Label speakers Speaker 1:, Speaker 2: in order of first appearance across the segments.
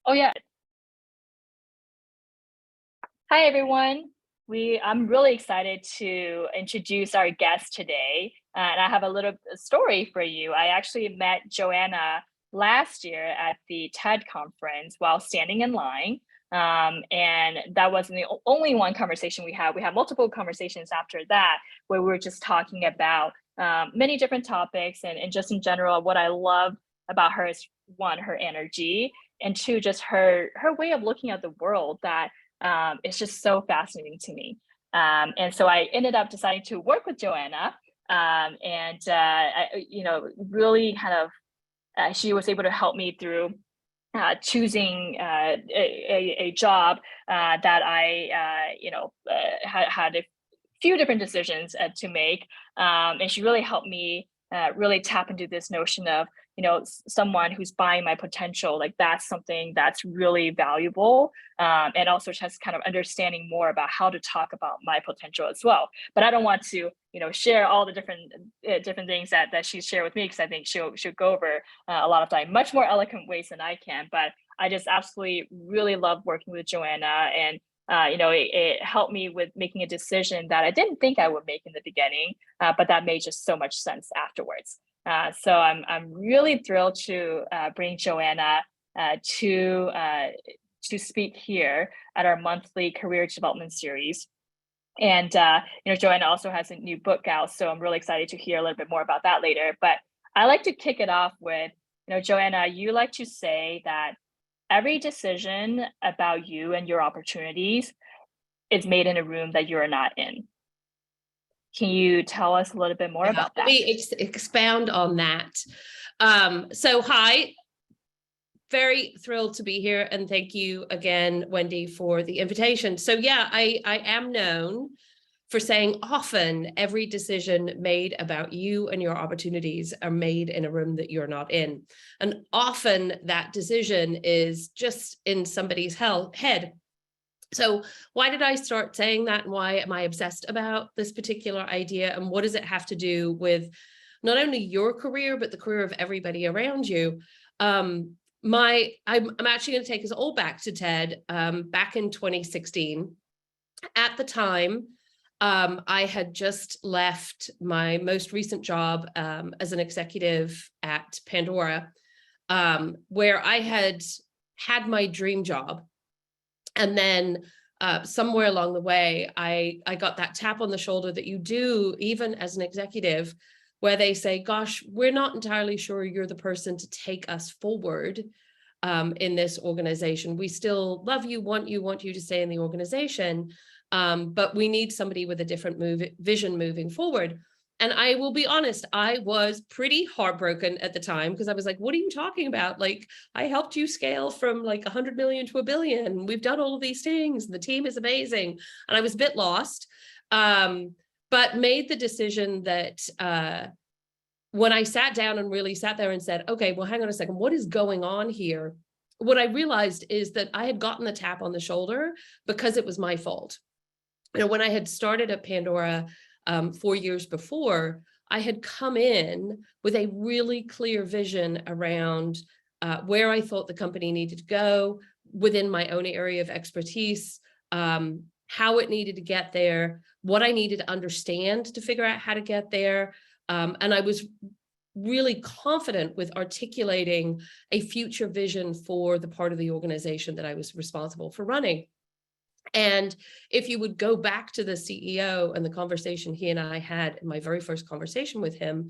Speaker 1: Oh yeah. Hi everyone. I'm really excited to introduce our guest today. And I have a little story for you. I actually met Joanna last year at the TED conference while standing in line. And that wasn't the only one conversation we had. We had multiple conversations after that where we were just talking about many different topics and just in general, what I love about her is one, her energy, and two, just her way of looking at the world that it's just so fascinating to me. And so I ended up deciding to work with Joanna, really kind of she was able to help me through choosing a job that had a few different decisions to make, and she really helped me really tap into this notion of someone who's buying my potential, like that's something that's really valuable, and also just kind of understanding more about how to talk about my potential as well. But I don't want to share all the different things that she shared with me, because I think she'll go over a lot of time much more eloquent ways than I can. But I just absolutely really love working with Joanna, and it helped me with making a decision that I didn't think I would make in the beginning, but that made just so much sense afterwards. So I'm really thrilled to bring Joanna to speak here at our monthly career development series. And Joanna also has a new book out, so I'm really excited to hear a little bit more about that later. But I like to kick it off with, Joanna, you like to say that every decision about you and your opportunities is made in a room that you're not in. Can you tell us a little bit more about that?
Speaker 2: Let me expound on that. So hi, very thrilled to be here. And thank you again, Wendy, for the invitation. So yeah, I am known for saying often every decision made about you and your opportunities are made in a room that you're not in. And often that decision is just in somebody's head. So why did I start saying that, and why am I obsessed about this particular idea, and what does it have to do with not only your career, but the career of everybody around you? I'm actually going to take us all back to TED, back in 2016. At the time, I had just left my most recent job as an executive at Pandora, where I had my dream job. And then somewhere along the way, I got that tap on the shoulder that you do even as an executive, where they say, gosh, we're not entirely sure you're the person to take us forward in this organization. We still love you, want you to stay in the organization, but we need somebody with a different vision moving forward. And I will be honest, I was pretty heartbroken at the time, because I was like, what are you talking about? Like, I helped you scale from like 100 million to 1 billion. We've done all of these things. The team is amazing. And I was a bit lost, but made the decision that when I sat down and really sat there and said, okay, well, hang on a second, what is going on here? What I realized is that I had gotten the tap on the shoulder because it was my fault. When I had started at Pandora 4 years before, I had come in with a really clear vision around where I thought the company needed to go within my own area of expertise, how it needed to get there, what I needed to understand to figure out how to get there. And I was really confident with articulating a future vision for the part of the organization that I was responsible for running. And if you would go back to the CEO and the conversation he and I had in my very first conversation with him,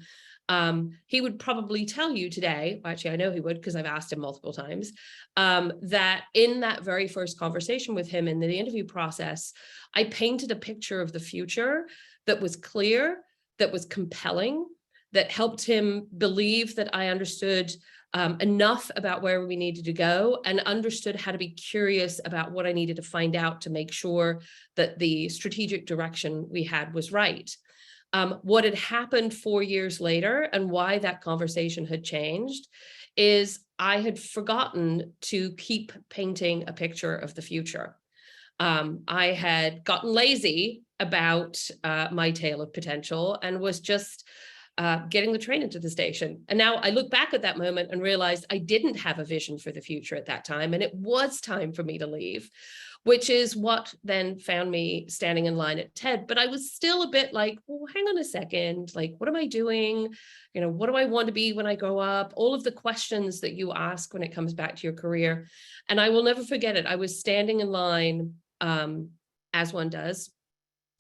Speaker 2: he would probably tell you today, actually, I know he would because I've asked him multiple times, that in that very first conversation with him in the interview process, I painted a picture of the future that was clear, that was compelling, that helped him believe that I understood enough about where we needed to go and understood how to be curious about what I needed to find out to make sure that the strategic direction we had was right. What had happened 4 years later and why that conversation had changed is I had forgotten to keep painting a picture of the future. I had gotten lazy about my tale of potential and was just getting the train into the station. And now I look back at that moment and realized I didn't have a vision for the future at that time. And it was time for me to leave, which is what then found me standing in line at TED. But I was still a bit like, well, hang on a second, like, what am I doing? You know, what do I want to be when I grow up? All of the questions that you ask when it comes back to your career. And I will never forget it. I was standing in line, as one does.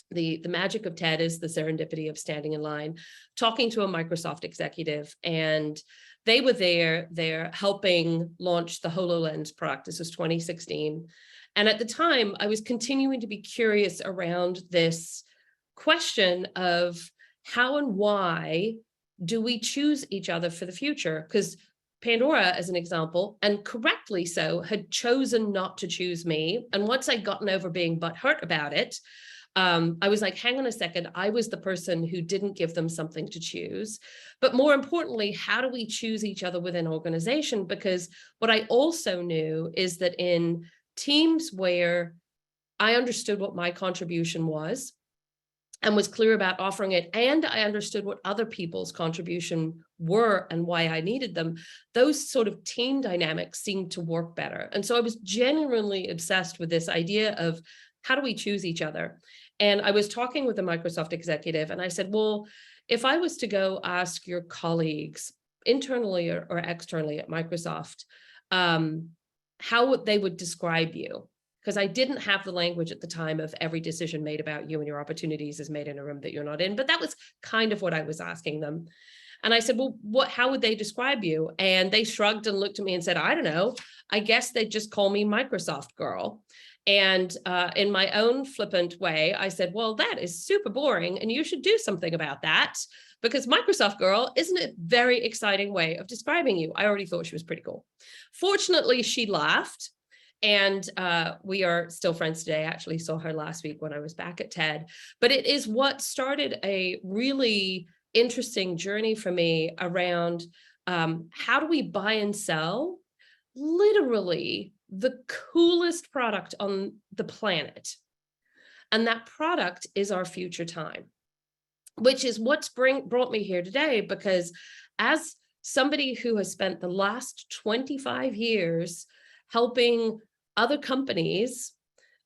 Speaker 2: The magic of TED is the serendipity of standing in line, talking to a Microsoft executive, and they were there helping launch the HoloLens product. This was 2016. And at the time, I was continuing to be curious around this question of how and why do we choose each other for the future? Because Pandora, as an example, and correctly so, had chosen not to choose me. And once I'd gotten over being butthurt about it, I was like, hang on a second, I was the person who didn't give them something to choose. But more importantly, how do we choose each other within an organization? Because what I also knew is that in teams where I understood what my contribution was and was clear about offering it, and I understood what other people's contribution were and why I needed them, those sort of team dynamics seemed to work better. And so I was genuinely obsessed with this idea of how do we choose each other? And I was talking with a Microsoft executive and I said, well, if I was to go ask your colleagues internally or externally at Microsoft, how they would describe you? Because I didn't have the language at the time of every decision made about you and your opportunities is made in a room that you're not in. But that was kind of what I was asking them. And I said, well, how would they describe you? And they shrugged and looked at me and said, I don't know. I guess they'd just call me Microsoft girl. And in my own flippant way, I said, well, that is super boring and you should do something about that, because Microsoft girl isn't a very exciting way of describing you. I already thought she was pretty cool. Fortunately, she laughed and we are still friends today. I actually saw her last week when I was back at TED, but it is what started a really interesting journey for me around how do we buy and sell literally the coolest product on the planet. And that product is our future time, which is what's brought me here today, because as somebody who has spent the last 25 years helping other companies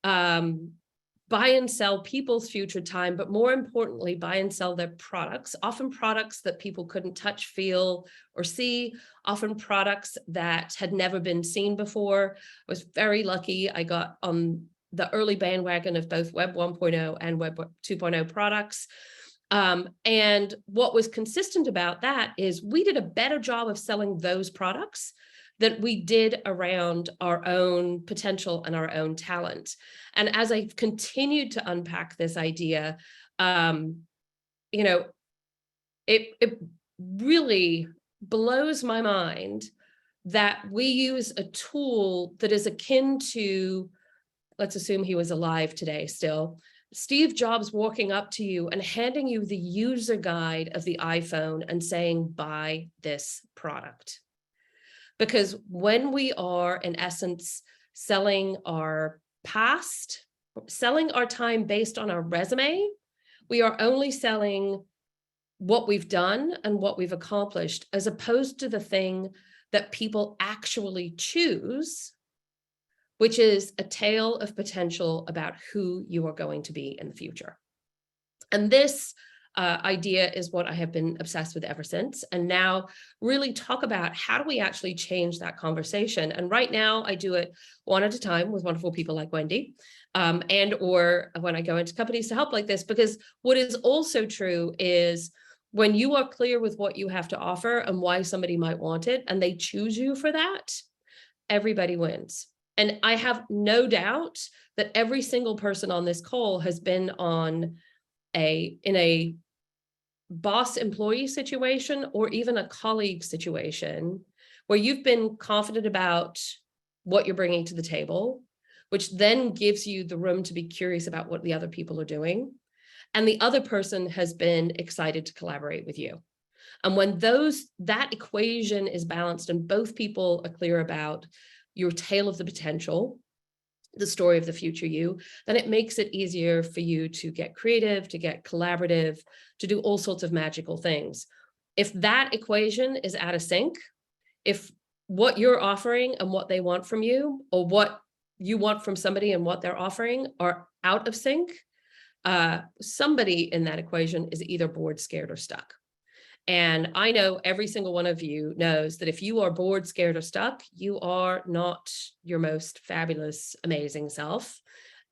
Speaker 2: buy and sell people's future time, but more importantly, buy and sell their products, often products that people couldn't touch, feel, or see, often products that had never been seen before. I was very lucky. I got on the early bandwagon of both Web 1.0 and Web 2.0 products. And what was consistent about that is we did a better job of selling those products that we did around our own potential and our own talent. And as I've continued to unpack this idea, you know, it really blows my mind that we use a tool that is akin to, let's assume he was alive today still, Steve Jobs walking up to you and handing you the user guide of the iPhone and saying, buy this product. Because when we are, in essence, selling our past, selling our time based on our resume, we are only selling what we've done and what we've accomplished, as opposed to the thing that people actually choose, which is a tale of potential about who you are going to be in the future. And this idea is what I have been obsessed with ever since. And now really talk about how do we actually change that conversation. And right now I do it one at a time with wonderful people like Wendy, and or when I go into companies to help like this, because what is also true is when you are clear with what you have to offer and why somebody might want it, and they choose you for that, everybody wins. And I have no doubt that every single person on this call has been in a boss employee situation or even a colleague situation where you've been confident about what you're bringing to the table, which then gives you the room to be curious about what the other people are doing. And the other person has been excited to collaborate with you. And when that equation is balanced and both people are clear about your tale of the potential, the story of the future you, then it makes it easier for you to get creative, to get collaborative, to do all sorts of magical things. If that equation is out of sync, if what you're offering and what they want from you, or what you want from somebody and what they're offering are out of sync, somebody in that equation is either bored, scared, or stuck. And I know every single one of you knows that if you are bored, scared, or stuck, you are not your most fabulous, amazing self.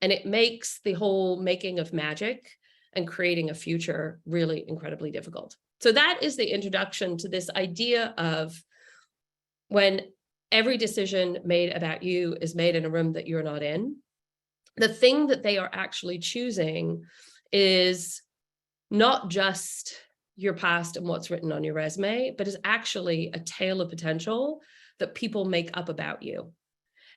Speaker 2: And it makes the whole making of magic and creating a future really incredibly difficult. So that is the introduction to this idea of when every decision made about you is made in a room that you're not in, the thing that they are actually choosing is not just your past and what's written on your resume, but is actually a tale of potential that people make up about you.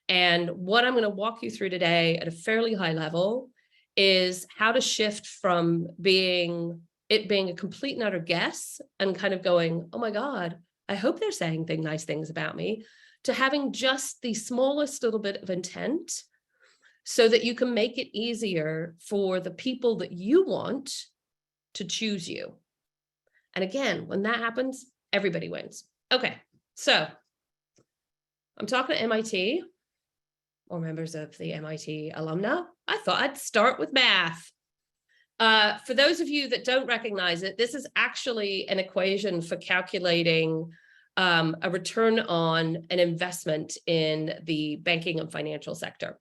Speaker 2: And what I'm going to walk you through today at a fairly high level is how to shift from being a complete and utter guess and kind of going, oh my God, I hope they're saying nice things about me, to having just the smallest little bit of intent so that you can make it easier for the people that you want to choose you. And again, when that happens, everybody wins. Okay, so I'm talking to MIT or members of the MIT alumni. I thought I'd start with math. For those of you that don't recognize it, this is actually an equation for calculating a return on an investment in the banking and financial sector.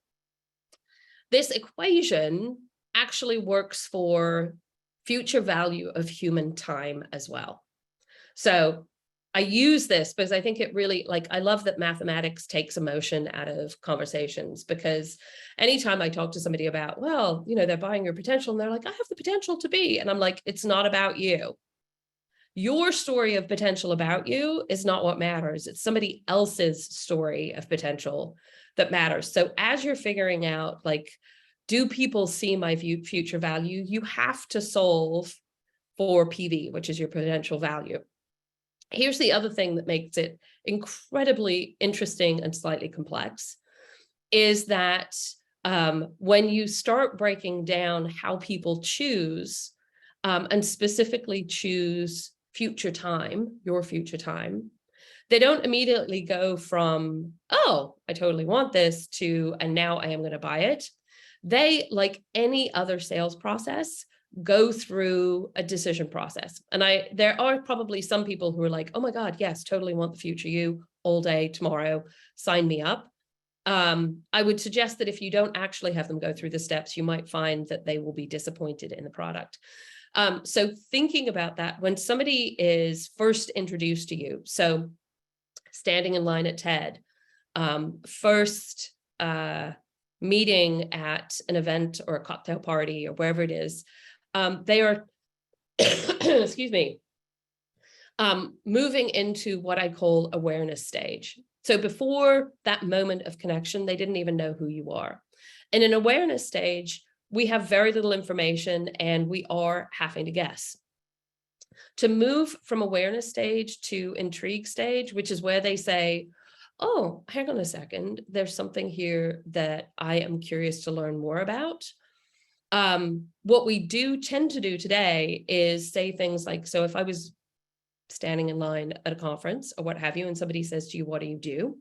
Speaker 2: This equation actually works for future value of human time as well. So I use this because I think it really, I love that mathematics takes emotion out of conversations, because anytime I talk to somebody about, well, they're buying your potential, and they're like, I have the potential to be. And I'm like, it's not about you. Your story of potential about you is not what matters. It's somebody else's story of potential that matters. So as you're figuring out, do people see my future value? You have to solve for PV, which is your potential value. Here's the other thing that makes it incredibly interesting and slightly complex, is that when you start breaking down how people choose, and specifically choose future time, your future time, they don't immediately go from, oh, I totally want this, to, and now I am going to buy it. They, like any other sales process, go through a decision process. And there are probably some people who are like, oh my God, yes, totally want the future you all day, tomorrow, sign me up. I would suggest that if you don't actually have them go through the steps, you might find that they will be disappointed in the product. So thinking about that, when somebody is first introduced to you, so standing in line at TED, first meeting at an event or a cocktail party or wherever it is, they are, excuse me, moving into what I call awareness stage. So before that moment of connection, they didn't even know who you are. In an awareness stage, we have very little information and we are having to guess. To move from awareness stage to intrigue stage, which is where they say, oh, hang on a second, there's something here that I am curious to learn more about. What we do tend to do today is say things like, so if I was standing in line at a conference or what have you, and somebody says to you, what do you do?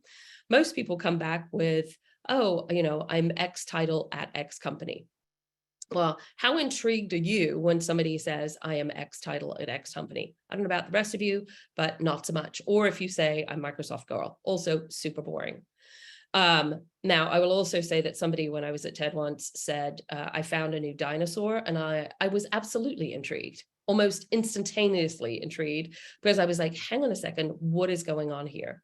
Speaker 2: Most people come back with, oh, I'm X title at X company. Well, how intrigued are you when somebody says, I am X title at X company? I don't know about the rest of you, but not so much. Or if you say, I'm Microsoft girl, also super boring. Now, I will also say that somebody, when I was at TED once, said, I found a new dinosaur, and I was absolutely intrigued, almost instantaneously intrigued, because I was like, hang on a second, what is going on here?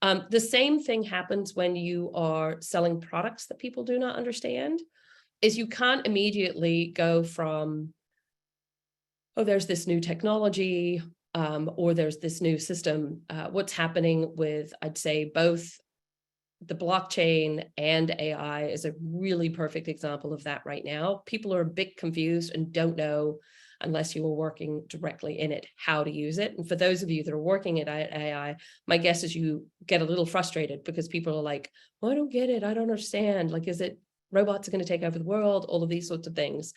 Speaker 2: The same thing happens when you are selling products that people do not understand, is you can't immediately go from, oh, there's this new technology, or there's this new system. What's happening with, I'd say, both the blockchain and AI is a really perfect example of that right now. People are a bit confused and don't know, unless you are working directly in it, how to use it. And for those of you that are working at AI, my guess is you get a little frustrated because people are like, well, I don't get it. I don't understand. Like, is it robots are going to take over the world? All of these sorts of things.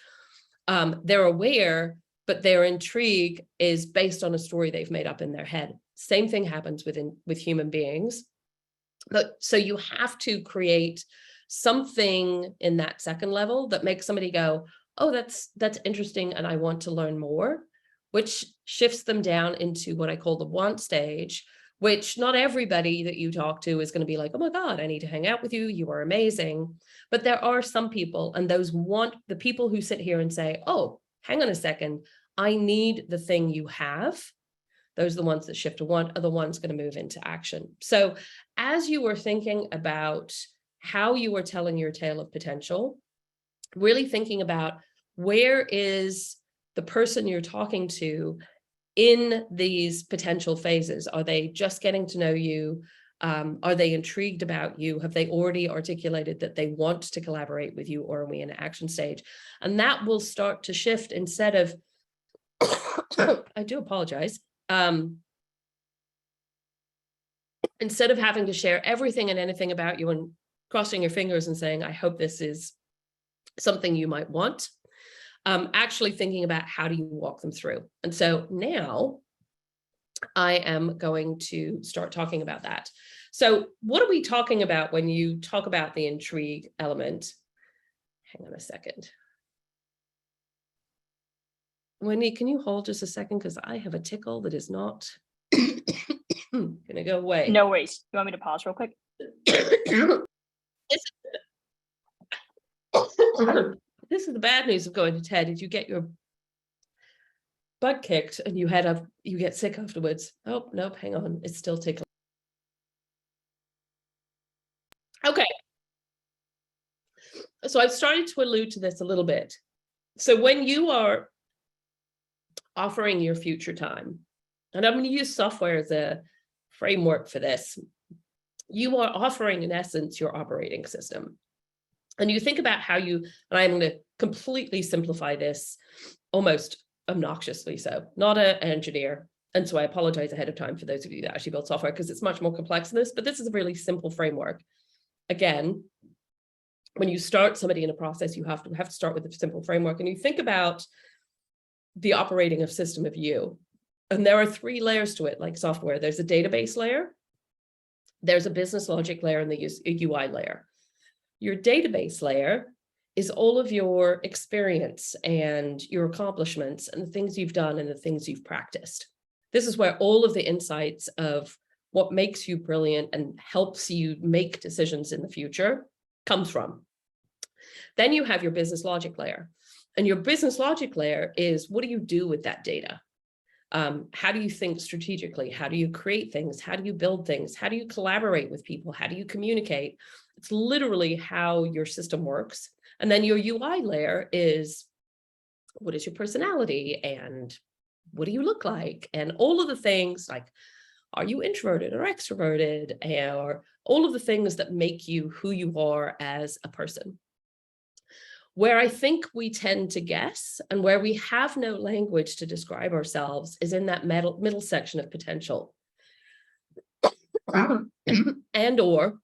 Speaker 2: They're aware but their intrigue is based on a story they've made up in their head. Same thing happens with human beings. But so you have to create something in that second level that makes somebody go, oh, that's interesting, and I want to learn more, which shifts them down into what I call the want stage, which not everybody that you talk to is going to be like, oh my God, I need to hang out with you. You are amazing. But there are some people, and those want, the people who sit here and say, oh, hang on a second, I need the thing you have. Those are the ones that shift to want, are the ones going to move into action. So as you were thinking about how you are telling your tale of potential, really thinking about where is the person you're talking to in these potential phases. Are they just getting to know you? Are they intrigued about you? Have they already articulated that they want to collaborate with you, or are we in an action stage? And that will start to shift instead of, I do apologize. Instead of having to share everything and anything about you and crossing your fingers and saying, I hope this is something you might want, actually thinking about how do you walk them through. And so now I am going to start talking about that. So what are we talking about when you talk about the intrigue element? Hang on a second. Wendy, can you hold just a second? Because I have a tickle that is not going to go away.
Speaker 1: No worries. You want me to pause real quick?
Speaker 2: This is the bad news of going to TED. Did you get your butt kicked and you get sick afterwards? Oh, nope, hang on. It's still tickling. Okay. So I've started to allude to this a little bit. So when you are offering your future time, and I'm going to use software as a framework for this, you are offering, in essence, your operating system. And you think about how you, and I'm going to completely simplify this, almost obnoxiously so, not an engineer. And so I apologize ahead of time for those of you that actually build software, because it's much more complex than this, but this is a really simple framework. Again, when you start somebody in a process, you have to start with a simple framework. And you think about the operating of system of you. And there are 3 layers to it, like software. There's a database layer, there's a business logic layer, and the UI layer. Your database layer is all of your experience and your accomplishments and the things you've done and the things you've practiced. This is where all of the insights of what makes you brilliant and helps you make decisions in the future comes from. Then you have your business logic layer. And your business logic layer is, what do you do with that data? How do you think strategically? How do you create things? How do you build things? How do you collaborate with people? How do you communicate? It's literally how your system works. And then your UI layer is, what is your personality and what do you look like? And all of the things like, are you introverted or extroverted? Or all of the things that make you who you are as a person. Where I think we tend to guess and where we have no language to describe ourselves is in that middle section of potential. And or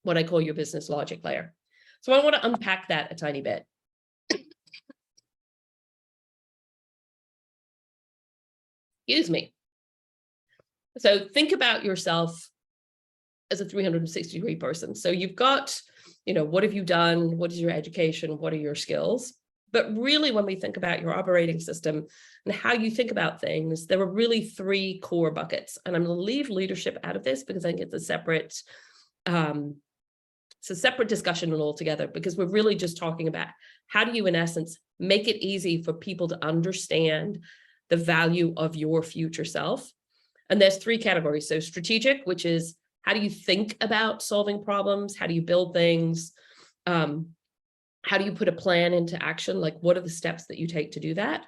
Speaker 2: what I call your business logic layer. So I want to unpack that a tiny bit. Excuse me. So think about yourself as a 360-degree person. So you've got, what have you done? What is your education? What are your skills? But really, when we think about your operating system and how you think about things, there are really 3 core buckets. And I'm going to leave leadership out of this because I think it's a separate discussion altogether, because we're really just talking about how do you, in essence, make it easy for people to understand the value of your future self. And there's 3 categories. So strategic, which is, how do you think about solving problems? How do you build things? How do you put a plan into action? Like, what are the steps that you take to do that?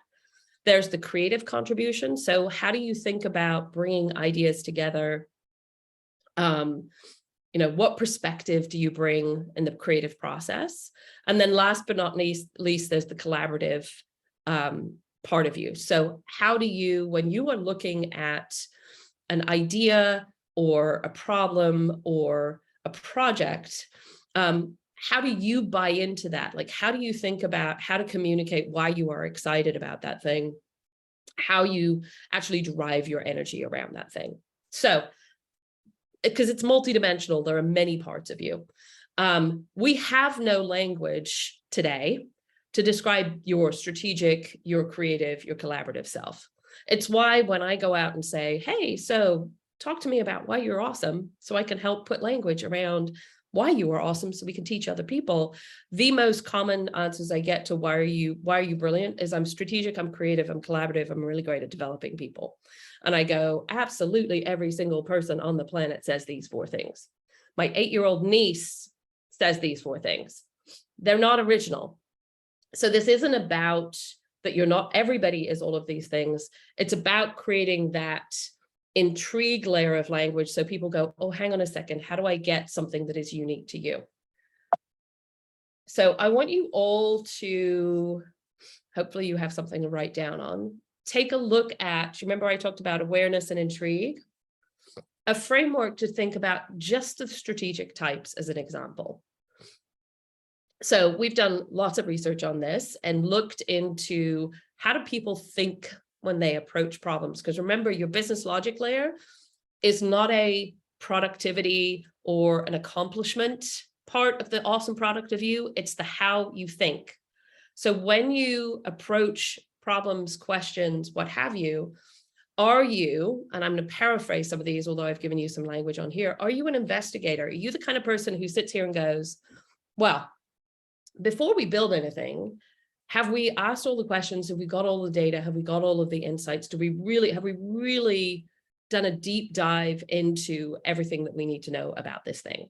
Speaker 2: There's the creative contribution. So how do you think about bringing ideas together? What perspective do you bring in the creative process? And then last but not least, there's the collaborative part of you. So how do you, when you are looking at an idea or a problem or a project, how do you buy into that? Like, how do you think about how to communicate why you are excited about that thing? how you actually drive your energy around that thing. So, because it's multidimensional, there are many parts of you. We have no language today to describe your strategic, your creative, your collaborative self. It's why when I go out and say, hey, so talk to me about why you're awesome, so I can help put language around why you are awesome so we can teach other people. The most common answers I get to why are you brilliant is I'm strategic, I'm creative, I'm collaborative, I'm really great at developing people. And I go, absolutely every single person on the planet says these 4 things. My 8-year-old niece says these 4 things. They're not original. So this isn't about that you're not, everybody is all of these things. It's about creating that intrigue layer of language so people go, oh, hang on a second, how do I get something that is unique to you? So I want you all to, hopefully you have something to write down on. Take a look at, remember I talked about awareness and intrigue? A framework to think about just the strategic types as an example. So we've done lots of research on this and looked into how do people think when they approach problems? Because remember, your business logic layer is not a productivity or an accomplishment part of the awesome product of you. It's the how you think. So when you approach problems, questions, what have you, are you, and I'm going to paraphrase some of these, although I've given you some language on here, are you an investigator? Are you the kind of person who sits here and goes, well, before we build anything, have we asked all the questions? Have we got all the data? Have we got all of the insights? Have we really done a deep dive into everything that we need to know about this thing?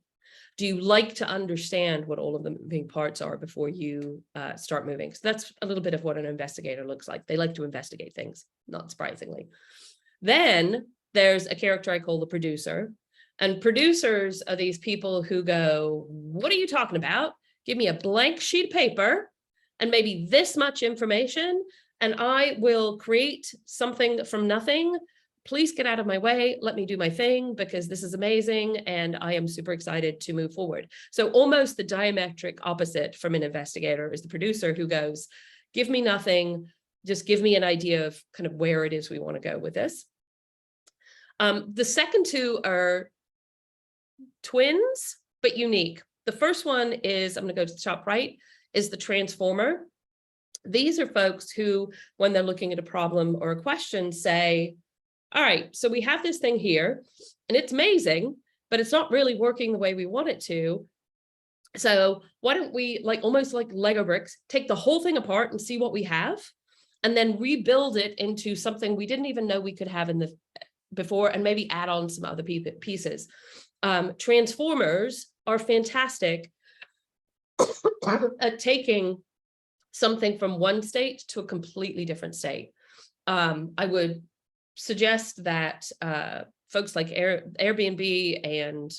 Speaker 2: Do you like to understand what all of the moving parts are before you start moving? So that's a little bit of what an investigator looks like. They like to investigate things, not surprisingly. Then there's a character I call the producer. And producers are these people who go, what are you talking about? Give me a blank sheet of paper and maybe this much information, and I will create something from nothing. Please get out of my way. Let me do my thing because this is amazing. And I am super excited to move forward. So almost the diametric opposite from an investigator is the producer who goes, give me nothing. Just give me an idea of kind of where it is we want to go with this. The second 2 are twins, but unique. The first one is, I'm going to go to the top right, is the transformer. These are folks who, when they're looking at a problem or a question, say, all right, so we have this thing here and it's amazing, but it's not really working the way we want it to. So why don't we, like almost like Lego bricks, take the whole thing apart and see what we have and then rebuild it into something we didn't even know we could have in the before, and maybe add on some other pieces. Transformers are fantastic at taking something from one state to a completely different state. I would suggest that folks like Airbnb and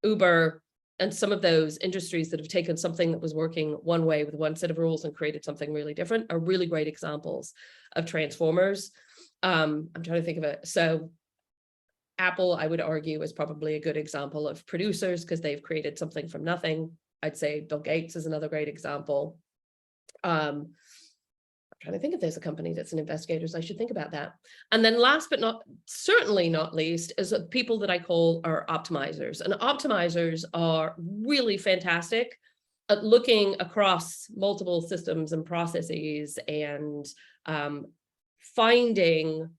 Speaker 2: Uber and some of those industries that have taken something that was working one way with one set of rules and created something really different are really great examples of transformers. I'm trying to think of it. So Apple, I would argue, is probably a good example of producers because they've created something from nothing. I'd say Bill Gates is another great example. I'm trying to think if there's a company that's an investigators. I should think about that. And then last but certainly not least is people that I call are optimizers. And optimizers are really fantastic at looking across multiple systems and processes and finding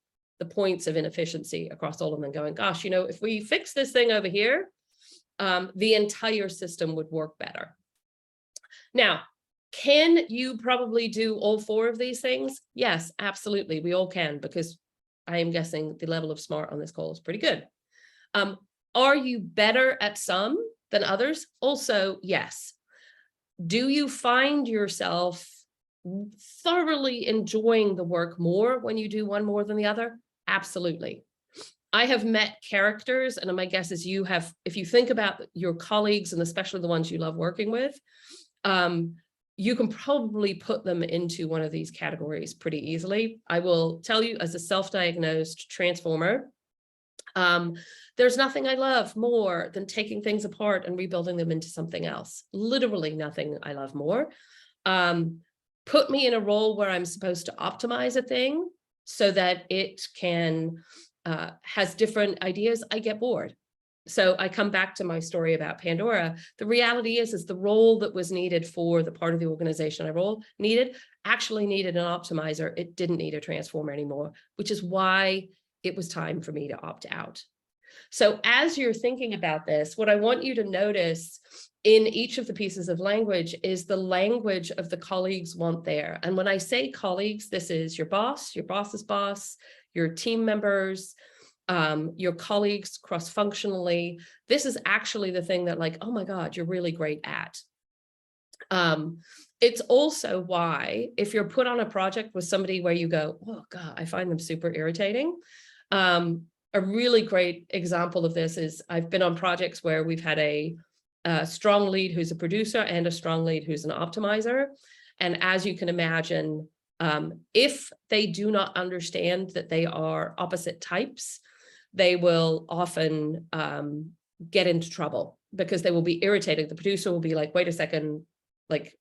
Speaker 2: the points of inefficiency across all of them, going, gosh, you know, if we fix this thing over here, the entire system would work better. Now, can you probably do all 4 of these things? Yes, absolutely. We all can, because I am guessing the level of smart on this call is pretty good. Are you better at some than others? Also, yes. Do you find yourself thoroughly enjoying the work more when you do one more than the other? Absolutely. I have met characters, and my guess is you have, if you think about your colleagues and especially the ones you love working with, you can probably put them into one of these categories pretty easily. I will tell you, as a self-diagnosed transformer, there's nothing I love more than taking things apart and rebuilding them into something else. Literally nothing I love more. Put me in a role where I'm supposed to optimize a thing, so that it can has different ideas, I get bored. So I come back to my story about Pandora. The reality is the role that was needed for the part of the organization actually needed an optimizer. It didn't need a transformer anymore, which is why it was time for me to opt out. So as you're thinking about this, what I want you to notice in each of the pieces of language is the language of the colleagues want there. And when I say colleagues, this is your boss's boss, your team members, your colleagues cross-functionally. This is actually the thing that, like, oh my God, you're really great at. It's also why if you're put on a project with somebody where you go, oh God, I find them super irritating. A really great example of this is I've been on projects where we've had a strong lead who's a producer and a strong lead who's an optimizer. And as you can imagine, if they do not understand that they are opposite types, they will often get into trouble because they will be irritated. The producer will be like, wait a second, like,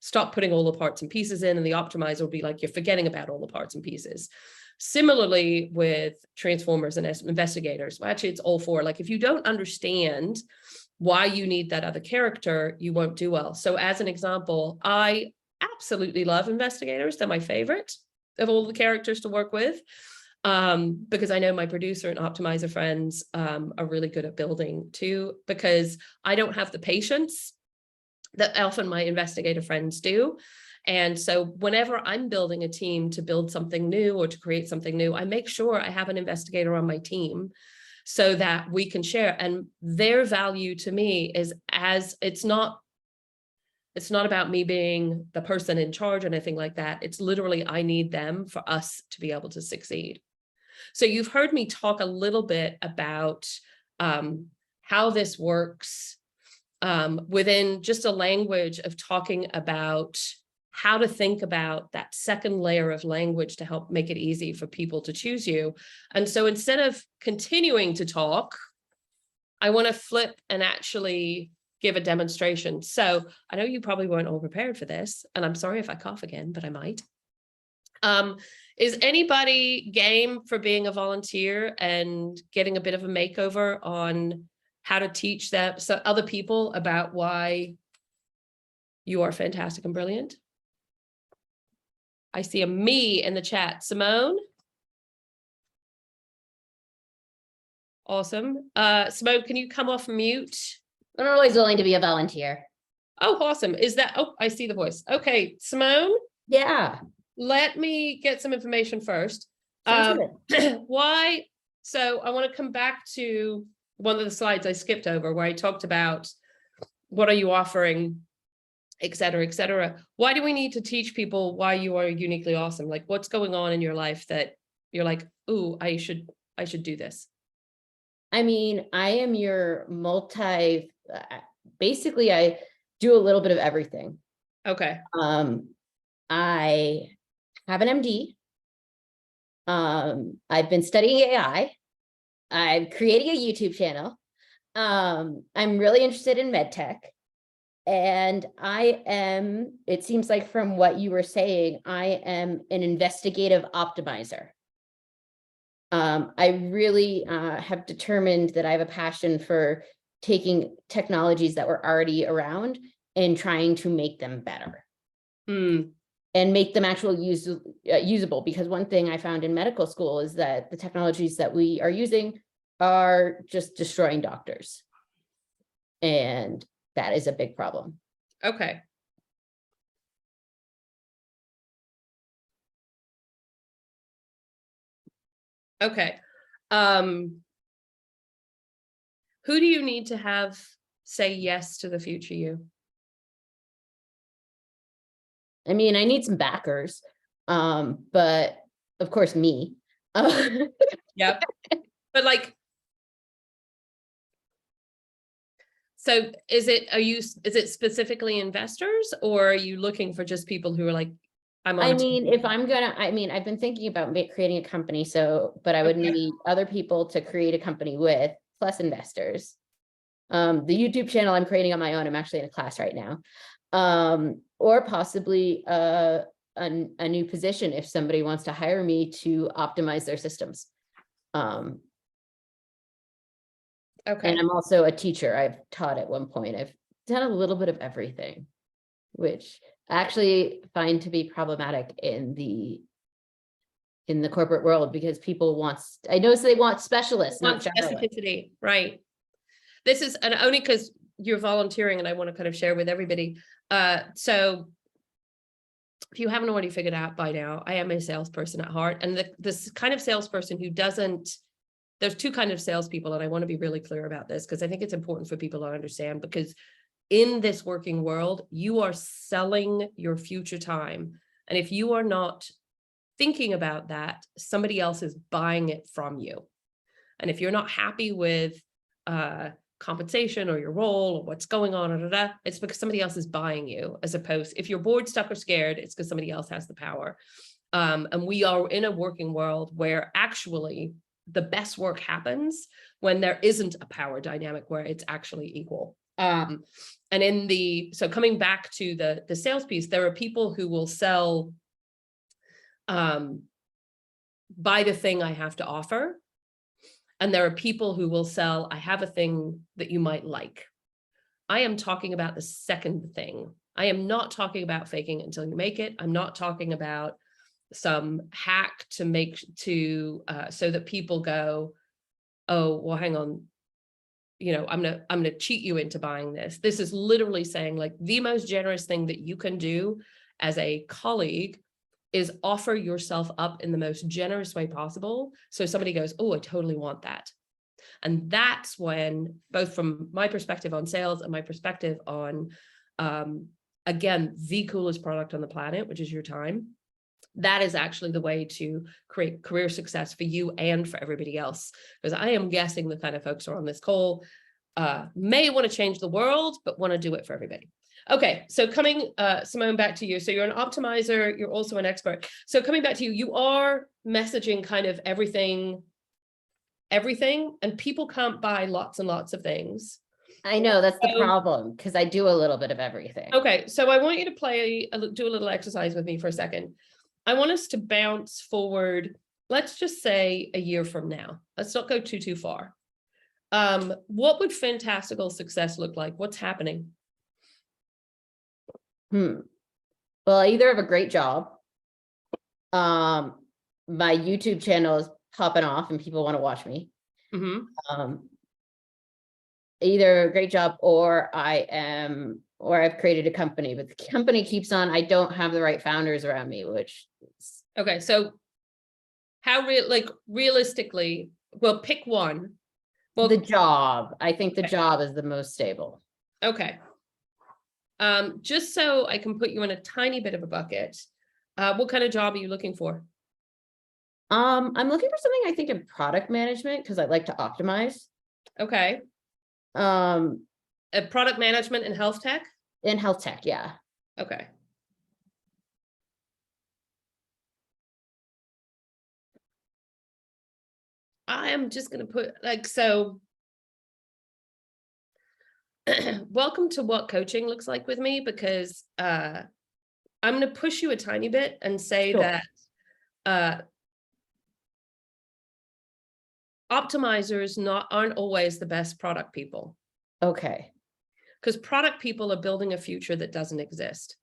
Speaker 2: stop putting all the parts and pieces in. And the optimizer will be like, you're forgetting about all the parts and pieces. Similarly with transformers and investigators, well, actually it's all four. Like, if you don't understand why you need that other character, you won't do well. So as an example, I absolutely love investigators. They're my favorite of all the characters to work with, because I know my producer and optimizer friends are really good at building too, because I don't have the patience that often my investigator friends do. And so whenever I'm building a team to build something new or to create something new, I make sure I have an investigator on my team so that we can share. And their value to me is, as it's not about me being the person in charge or anything like that. It's literally, I need them for us to be able to succeed. So you've heard me talk a little bit about how this works within just a language of talking about how to think about that second layer of language to help make it easy for people to choose you. And so instead of continuing to talk, I want to flip and actually give a demonstration. So I know you probably weren't all prepared for this, and I'm sorry if I cough again, but I might. Is anybody game for being a volunteer and getting a bit of a makeover on how to teach them, so other people, about why you are fantastic and brilliant? I see a me in the chat. Simone? Awesome. Simone, can you come off mute?
Speaker 3: I'm always willing to be a volunteer.
Speaker 2: Oh, awesome. Is that, oh, I see the voice. Okay, Simone?
Speaker 3: Yeah.
Speaker 2: Let me get some information first. Why? So I want to come back to one of the slides I skipped over where I talked about what are you offering, et cetera, et cetera. Why do we need to teach people why you are uniquely awesome? Like, what's going on in your life that you're like, ooh, I should do this?
Speaker 3: I mean, I am your basically I do a little bit of everything.
Speaker 2: Okay.
Speaker 3: I have an MD. I've been studying AI. I'm creating a YouTube channel. I'm really interested in medtech. And I am, it seems like from what you were saying, I am an investigative optimizer. I really have determined that I have a passion for taking technologies that were already around and trying to make them better. And make them actually usable. Because one thing I found in medical school is that the technologies that we are using are just destroying doctors. And that is a big problem.
Speaker 2: Okay. Okay. Who do you need to have say yes to the future you?
Speaker 3: I mean, I need some backers, but of course me.
Speaker 2: Yep. But like, so is it specifically investors, or are you looking for just people who are like,
Speaker 3: I mean, if I'm gonna, I've been thinking about creating a company, but I would need other people to create a company with, plus investors. The YouTube channel I'm creating on my own, I'm actually in a class right now. Or possibly a new position if somebody wants to hire me to optimize their systems.
Speaker 2: Okay.
Speaker 3: And I'm also a teacher. I've taught at one point. I've done a little bit of everything, which I actually find to be problematic in the corporate world, because people I notice they want specialists, not generalists.
Speaker 2: Specificity, right? This is, and only because you're volunteering and I want to kind of share with everybody. So if you haven't already figured out by now, I am a salesperson at heart, and this kind of salesperson who doesn't, there's two kinds of salespeople, and I want to be really clear about this because I think it's important for people to understand, because in this working world, you are selling your future time. And if you are not thinking about that, somebody else is buying it from you. And if you're not happy with compensation or your role or what's going on, it's because somebody else is buying you, as opposed, if you're bored, stuck, or scared, it's because somebody else has the power. And we are in a working world where actually the best work happens when there isn't a power dynamic where it's actually equal. And so coming back to the sales piece, there are people who will sell buy the thing I have to offer. And there are people who will sell, I have a thing that you might like. I am talking about the second thing. I am not talking about faking it until you make it. I'm not talking about some hack so that people go, oh, well, hang on, I'm gonna cheat you into buying this. This is literally saying, like, the most generous thing that you can do as a colleague is offer yourself up in the most generous way possible. So somebody goes, oh, I totally want that. And that's when, both from my perspective on sales and my perspective on, again, the coolest product on the planet, which is your time, that is actually the way to create career success for you and for everybody else. Because I am guessing the kind of folks who are on this call may want to change the world, but want to do it for everybody. Okay, so coming, Simone, back to you. So you're an optimizer, you're also an expert. So coming back to you, you are messaging kind of everything, and people can't buy lots and lots of things.
Speaker 3: I know, that's the problem, because I do a little bit of everything.
Speaker 2: Okay, so I want you to do a little exercise with me for a second. I want us to bounce forward, let's just say a year from now. Let's not go too far. What would fantastical success look like? What's happening?
Speaker 3: Well, I either have a great job. My YouTube channel is popping off and people want to watch me.
Speaker 2: Mm-hmm.
Speaker 3: Either a great job or I've created a company, but the company keeps on, I don't have the right founders around me, which is...
Speaker 2: Okay, so how realistically, well, pick one. Well,
Speaker 3: the job. I think the job is the most stable.
Speaker 2: Okay. Just so I can put you in a tiny bit of a bucket, what kind of job are you looking for?
Speaker 3: I'm looking for something, I think, in product management, because I like to optimize.
Speaker 2: Okay. Product management in health tech?
Speaker 3: In health tech, yeah.
Speaker 2: Okay. I am just going to put welcome to what coaching looks like with me, because I'm going to push you a tiny bit and say that optimizers aren't always the best product people.
Speaker 3: Okay.
Speaker 2: Because product people are building a future that doesn't exist.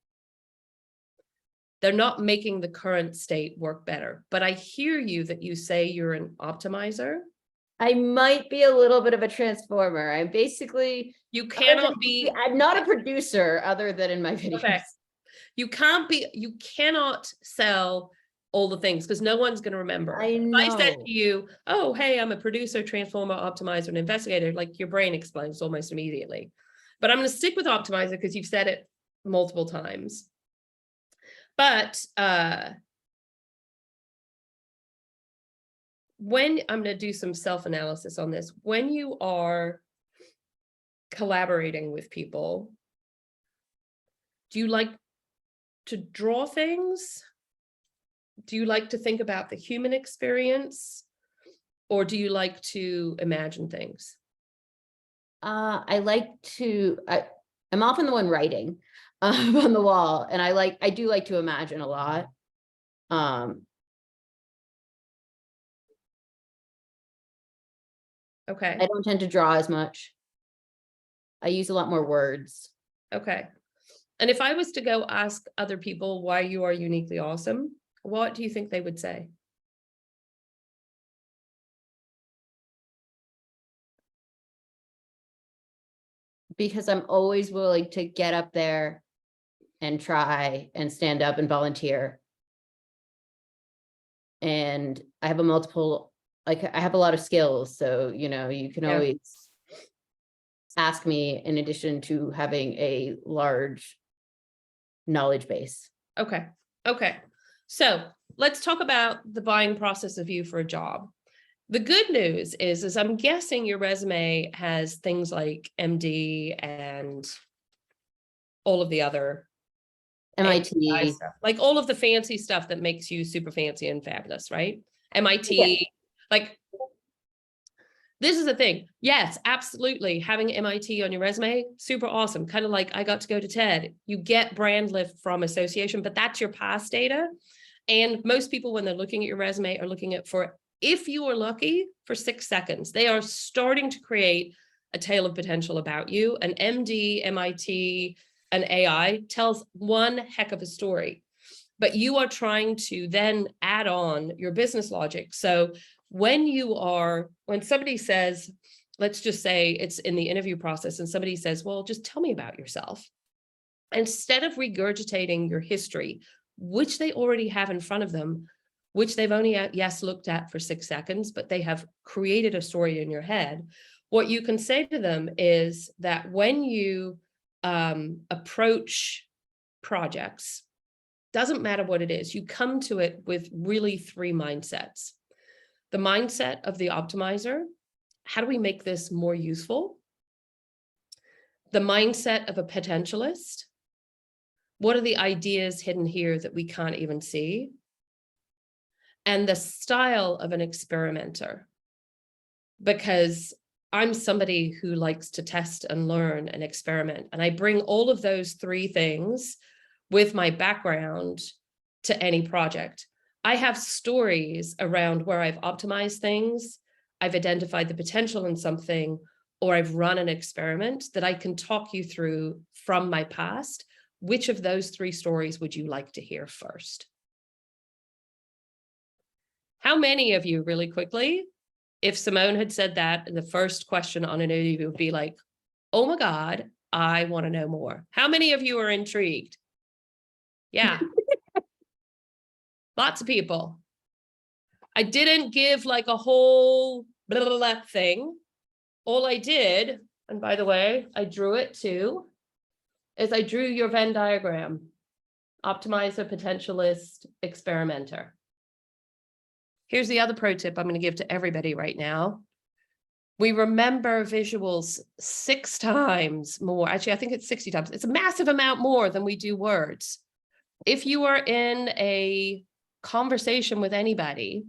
Speaker 2: They're not making the current state work better. But I hear you that you say you're an optimizer.
Speaker 3: I might be a little bit of a transformer. I'm basically...
Speaker 2: You cannot be...
Speaker 3: I'm not a producer other than in my videos.
Speaker 2: Okay. You cannot sell all the things, because no one's going to remember.
Speaker 3: I know.
Speaker 2: If I said to you, oh, hey, I'm a producer, transformer, optimizer, and investigator, like, your brain explodes almost immediately. But I'm going to stick with optimizer because you've said it multiple times. But when I'm going to do some self-analysis on this, when you are collaborating with people, do you like to draw things? Do you like to think about the human experience? Or do you like to imagine things?
Speaker 3: I like to, I'm often the one writing. on the wall. And I do like to imagine a lot.
Speaker 2: Okay.
Speaker 3: I don't tend to draw as much. I use a lot more words.
Speaker 2: Okay. And if I was to go ask other people why you are uniquely awesome, what do you think they would say?
Speaker 3: Because I'm always willing to get up there and try and stand up and volunteer. And I have I have a lot of skills. So, you know, you can always ask me in addition to having a large knowledge base.
Speaker 2: Okay. Okay. So let's talk about the buying process of you for a job. The good news is I'm guessing your resume has things like MD and all of the other
Speaker 3: MIT
Speaker 2: stuff, like all of the fancy stuff that makes you super fancy and fabulous, right? MIT,
Speaker 3: yeah.
Speaker 2: like this is the thing. Yes, absolutely. Having MIT on your resume, super awesome. Kind of like I got to go to TED. You get brand lift from association, but that's your past data. And most people, when they're looking at your resume, are looking at for, if you are lucky, for 6 seconds. They are starting to create a tale of potential about you. An MD, MIT, and AI tells one heck of a story. But you are trying to then add on your business logic. So when somebody says, let's just say it's in the interview process and somebody says, well, just tell me about yourself. Instead of regurgitating your history, which they already have in front of them, which they've only, looked at for 6 seconds, but they have created a story in your head. What you can say to them is that when you approach projects, doesn't matter what it is, you come to it with really 3 mindsets. The mindset of the optimizer, how do we make this more useful? The mindset of a potentialist, what are the ideas hidden here that we can't even see? And the style of an experimenter, because I'm somebody who likes to test and learn and experiment. And I bring all of those 3 things with my background to any project. I have stories around where I've optimized things, I've identified the potential in something, or I've run an experiment that I can talk you through from my past. Which of those 3 stories would you like to hear first? How many of you, really quickly, if Simone had said that, the first question on an interview would be like, oh my God, I want to know more. How many of you are intrigued? Yeah. Lots of people. I didn't give like a whole blah, blah, blah thing. All I did, and by the way, I drew it too, is I drew your Venn diagram. Optimizer, potentialist, experimenter. Here's the other pro tip I'm going to give to everybody right now. We remember visuals 6 times more. Actually, I think it's 60 times. It's a massive amount more than we do words. If you are in a conversation with anybody,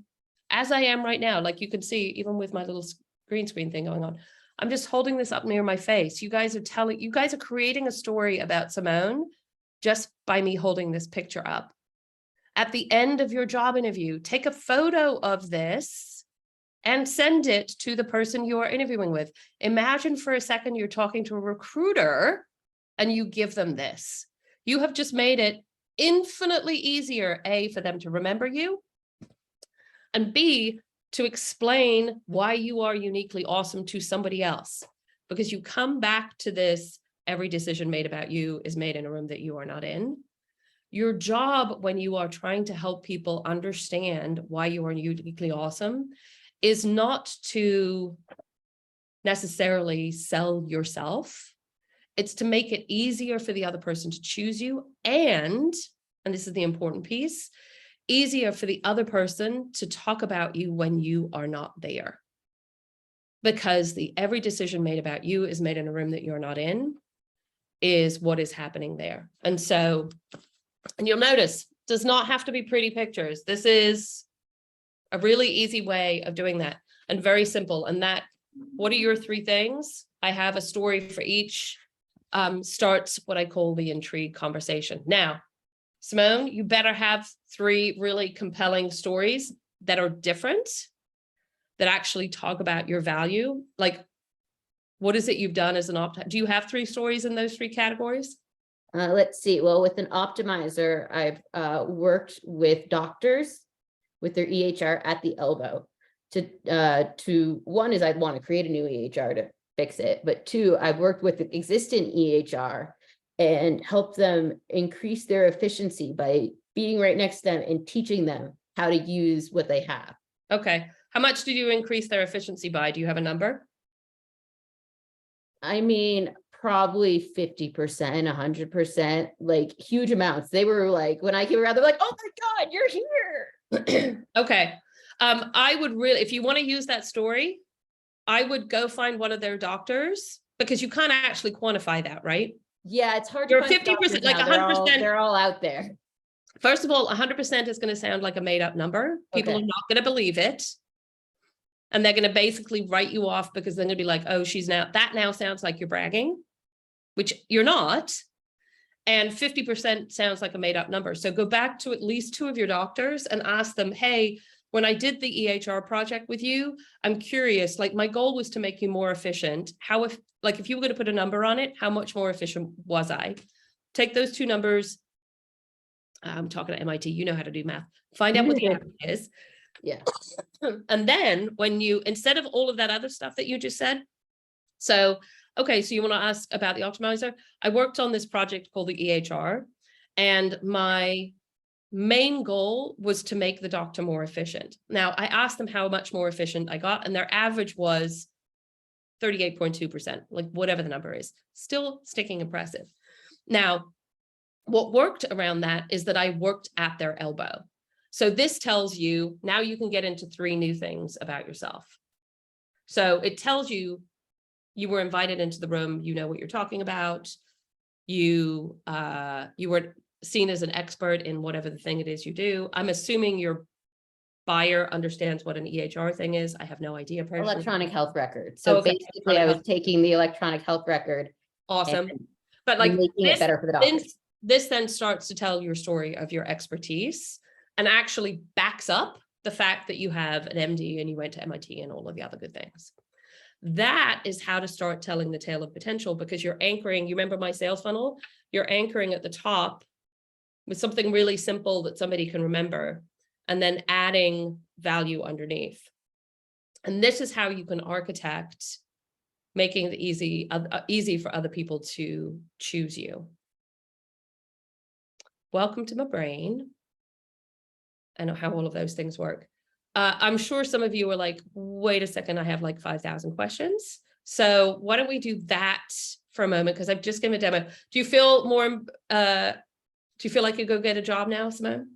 Speaker 2: as I am right now, like you can see, even with my little green screen thing going on, I'm just holding this up near my face. You guys are creating a story about Simone just by me holding this picture up. At the end of your job interview, take a photo of this and send it to the person you are interviewing with. Imagine for a second you're talking to a recruiter and you give them this. You have just made it infinitely easier, A, for them to remember you, and B, to explain why you are uniquely awesome to somebody else. Because you come back to this, every decision made about you is made in a room that you are not in. Your job when you are trying to help people understand why you are uniquely awesome is not to necessarily sell yourself. It's to make it easier for the other person to choose you, and this is the important piece, easier for the other person to talk about you when you are not there. Because every decision made about you is made in a room that you're not in, is what is happening there. And so, and you'll notice, does not have to be pretty pictures. This is a really easy way of doing that, and very simple. And that, what are your 3 things? I have a story for each starts what I call the intrigue conversation. Now, Simone, you better have 3 really compelling stories that are different, that actually talk about your value. Like, what is it you've done as an do you have 3 stories in those 3 categories?
Speaker 3: Let's see. Well, with an optimizer, I've worked with doctors with their EHR at the elbow to one is I'd want to create a new EHR to fix it, but 2, I've worked with the existing EHR and help them increase their efficiency by being right next to them and teaching them how to use what they have.
Speaker 2: Okay. How much did you increase their efficiency by? Do you have a number?
Speaker 3: I mean, probably 50%, 100%, like huge amounts. They were like, when I came around, they're like, oh my God, you're here.
Speaker 2: Okay. I would really, if you want to use that story, I would go find one of their doctors, because you can't actually quantify that, right?
Speaker 3: Yeah, it's hard
Speaker 2: You're
Speaker 3: to find
Speaker 2: 50%, like
Speaker 3: now.
Speaker 2: 100%.
Speaker 3: They're all out there.
Speaker 2: First of all, 100% is going to sound like a made up number. People
Speaker 3: Okay.
Speaker 2: are not going to believe it. And they're going to basically write you off, because they're going to be like, oh, that now sounds like you're bragging, which you're not. And 50% sounds like a made up number. So go back to at least 2 of your doctors and ask them, hey, when I did the EHR project with you, I'm curious, like my goal was to make you more efficient. If you were going to put a number on it, how much more efficient was I? Take those 2 numbers. I'm talking to MIT, you know how to do math. Find out what the average is.
Speaker 3: Yeah.
Speaker 2: And then when you, instead of all of that other stuff that you just said, so, okay, so you want to ask about the optimizer. I worked on this project called the EHR, and my main goal was to make the doctor more efficient. Now, I asked them how much more efficient I got, and their average was 38.2%, like whatever the number is, still sticking impressive. Now, what worked around that is that I worked at their elbow. So this tells you, now you can get into 3 new things about yourself. So it tells you, you were invited into the room, you know what you're talking about. You were seen as an expert in whatever the thing it is you do. I'm assuming your buyer understands what an EHR thing is. I have no idea. Personally.
Speaker 3: Electronic health record. So
Speaker 2: okay.
Speaker 3: basically I was taking the electronic health record.
Speaker 2: Awesome. But like
Speaker 3: making it better for the doctors.
Speaker 2: This then starts to tell your story of your expertise and actually backs up the fact that you have an MD and you went to MIT and all of the other good things. That is how to start telling the tale of potential, because you're anchoring, you remember my sales funnel? You're anchoring at the top with something really simple that somebody can remember, and then adding value underneath. And this is how you can architect making it easy for other people to choose you. Welcome to my brain. I know how all of those things work. I'm sure some of you are like, wait a second, I have like 5,000 questions. So why don't we do that for a moment? Because I've just given a demo. Do you feel like you go get a job now, Simone?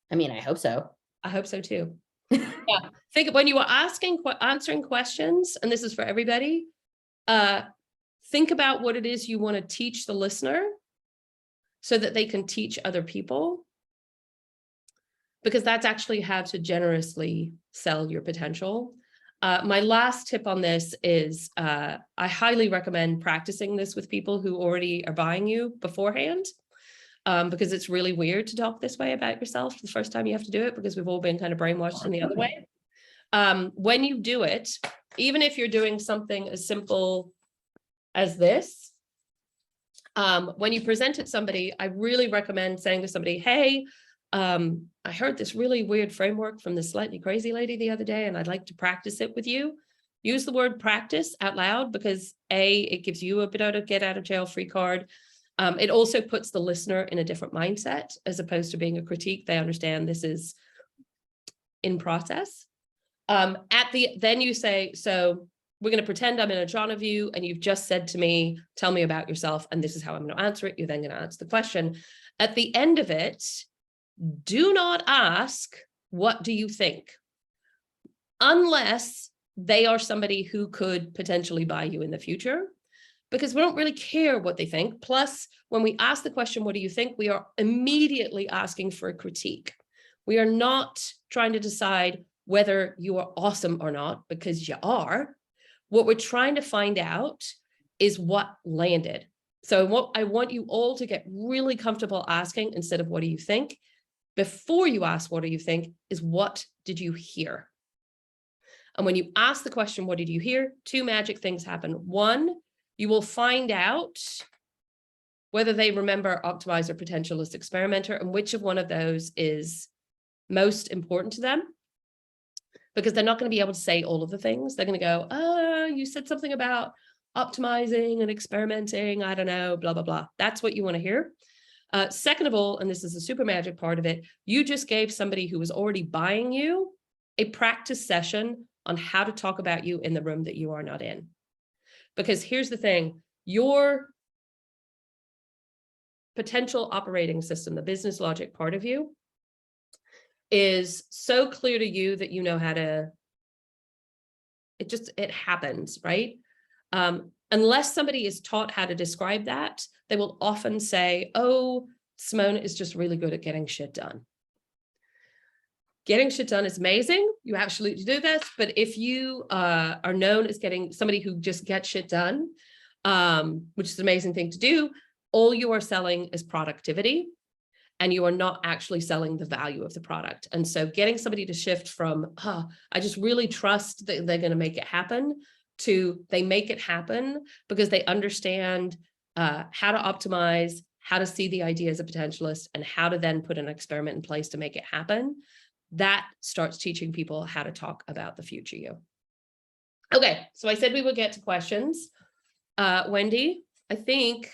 Speaker 3: I mean, I hope so.
Speaker 2: I hope so too. Yeah. Think when you were answering questions, and this is for everybody, think about what it is you want to teach the listener so that they can teach other people. Because that's actually how to generously sell your potential. My last tip on this is I highly recommend practicing this with people who already are buying you beforehand, because it's really weird to talk this way about yourself the first time you have to do it, because we've all been kind of brainwashed in the other way. When you do it, even if you're doing something as simple as this, when you present it to somebody, I really recommend saying to somebody, hey, I heard this really weird framework from this slightly crazy lady the other day, and I'd like to practice it with you. Use the word practice out loud, because it gives you a bit of a get out of jail free card. It also puts the listener in a different mindset, as opposed to being a critique. They understand this is in process. Then you say, so we're going to pretend I'm in a John of you, and you've just said to me, tell me about yourself, and this is how I'm going to answer it. You're then going to answer the question. At the end of it, do not ask, what do you think? Unless they are somebody who could potentially buy you in the future, because we don't really care what they think. Plus, when we ask the question, what do you think? We are immediately asking for a critique. We are not trying to decide whether you are awesome or not, because you are. What we're trying to find out is what landed. So what I want you all to get really comfortable asking, instead of what do you think, before you ask what do you think, is what did you hear? And when you ask the question, what did you hear? Two magic things happen. One, you will find out whether they remember optimizer, potentialist, experimenter, and which of one of those is most important to them. Because they're not going to be able to say all of the things. They're going to go, oh, you said something about optimizing and experimenting. I don't know, blah, blah, blah. That's what you want to hear. Second of all, and this is the super magic part of it, you just gave somebody who was already buying you a practice session on how to talk about you in the room that you are not in. Because here's the thing, your potential operating system, the business logic part of you, is so clear to you that you know how to, it happens, right? Unless somebody is taught how to describe that, they will often say, oh, Simone is just really good at getting shit done. Getting shit done is amazing. You absolutely do this. But if you are known as getting somebody who just gets shit done, which is an amazing thing to do, all you are selling is productivity, and you are not actually selling the value of the product. And so getting somebody to shift from, I just really trust that they're going to make it happen, to they make it happen because they understand how to optimize, how to see the idea as a potentialist, and how to then put an experiment in place to make it happen. That starts teaching people how to talk about the future you. Okay, so I said we would get to questions. Wendy, I think